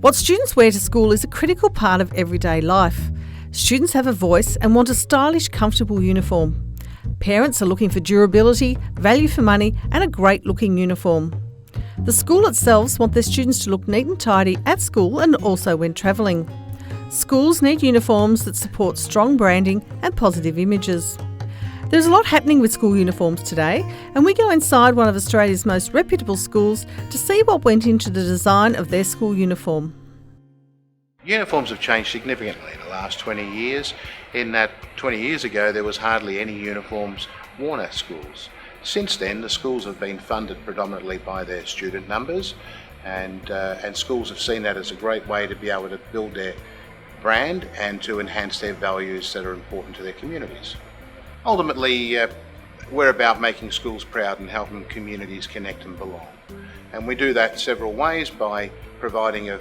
What students wear to school is a critical part of everyday life. Students have a voice and want a stylish, comfortable uniform. Parents are looking for durability, value for money and a great-looking uniform. The school itself want their students to look neat and tidy at school and also when travelling. Schools need uniforms that support strong branding and positive images. There's a lot happening with school uniforms today, and we go inside one of Australia's most reputable schools to see what went into the design of their school uniform. Uniforms have changed significantly in the last 20 years, in that 20 years ago there was hardly any uniforms worn at schools. Since then, the schools have been funded predominantly by their student numbers, and schools have seen that as a great way to be able to build their brand and to enhance their values that are important to their communities. Ultimately, we're about making schools proud and helping communities connect and belong. And we do that several ways: by providing a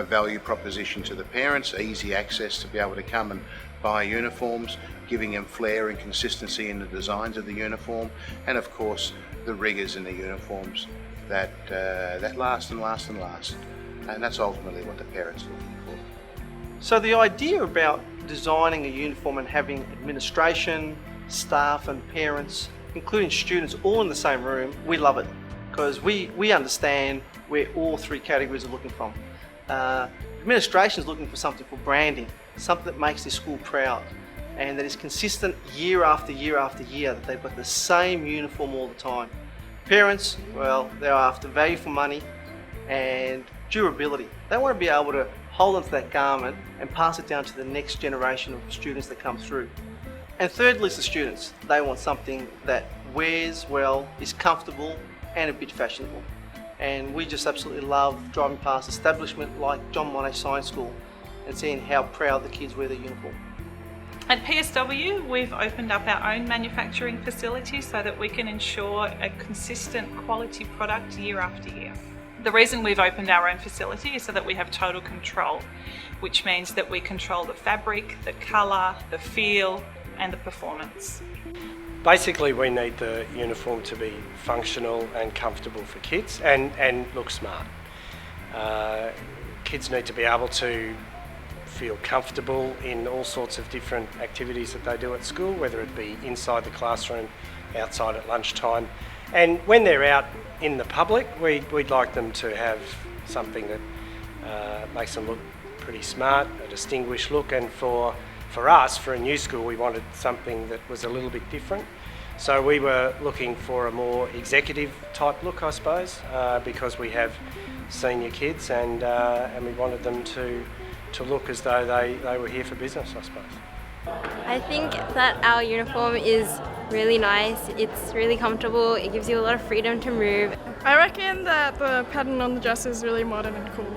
value proposition to the parents, easy access to be able to come and buy uniforms, giving them flair and consistency in the designs of the uniform, and of course the rigours in the uniforms that last and last and last. And that's ultimately what the parents are looking for. So the idea about designing a uniform and having administration, staff and parents, including students, all in the same room, we love it, because we understand where all three categories are looking from. Administration is looking for something for branding, something that makes their school proud and that is consistent year after year after year, that they've got the same uniform all the time. Parents, well, they're after value for money and durability. They want to be able to hold onto that garment and pass it down to the next generation of students that come through. And thirdly is the students. They want something that wears well, is comfortable and a bit fashionable. And we just absolutely love driving past establishment like John Monash Science School and seeing how proud the kids wear their uniform. At PSW, we've opened up our own manufacturing facility so that we can ensure a consistent quality product year after year. The reason we've opened our own facility is so that we have total control, which means that we control the fabric, the colour, the feel and the performance. Basically, we need the uniform to be functional and comfortable for kids and look smart. Kids need to be able to feel comfortable in all sorts of different activities that they do at school, whether it be inside the classroom, outside at lunchtime. And when they're out in the public, we'd like them to have something that makes them look pretty smart, a distinguished look. And for us, for a new school, we wanted something that was a little bit different. So we were looking for a more executive type look, I suppose, because we have senior kids and we wanted them to look as though they were here for business, I suppose. I think that our uniform is really nice, it's really comfortable, it gives you a lot of freedom to move. I reckon that the pattern on the dress is really modern and cool.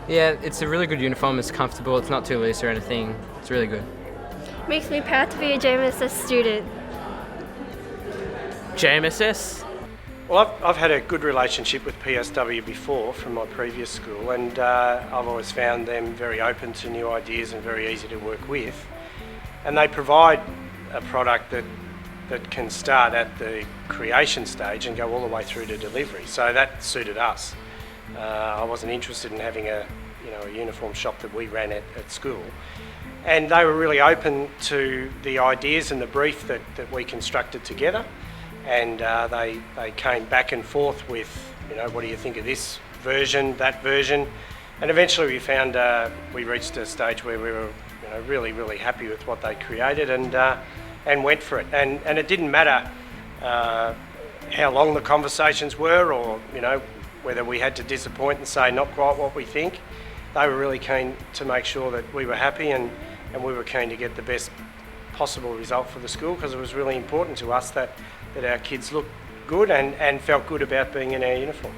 Yeah, it's a really good uniform, it's comfortable, it's not too loose or anything, it's really good. Makes me proud to be a JMSS student. JMSS? Well, I've had a good relationship with PSW before from my previous school, and I've always found them very open to new ideas and very easy to work with. And they provide a product that can start at the creation stage and go all the way through to delivery. So that suited us. I wasn't interested in having a uniform shop that we ran at school. And they were really open to the ideas and the brief that we constructed together. And they came back and forth with, what do you think of this version, that version? And eventually we found we reached a stage where we were really, really happy with what they created and went for it. And it didn't matter how long the conversations were or, whether we had to disappoint and say not quite what we think. They were really keen to make sure that we were happy and we were keen to get the best possible result for the school, because it was really important to us that our kids looked good and felt good about being in our uniform.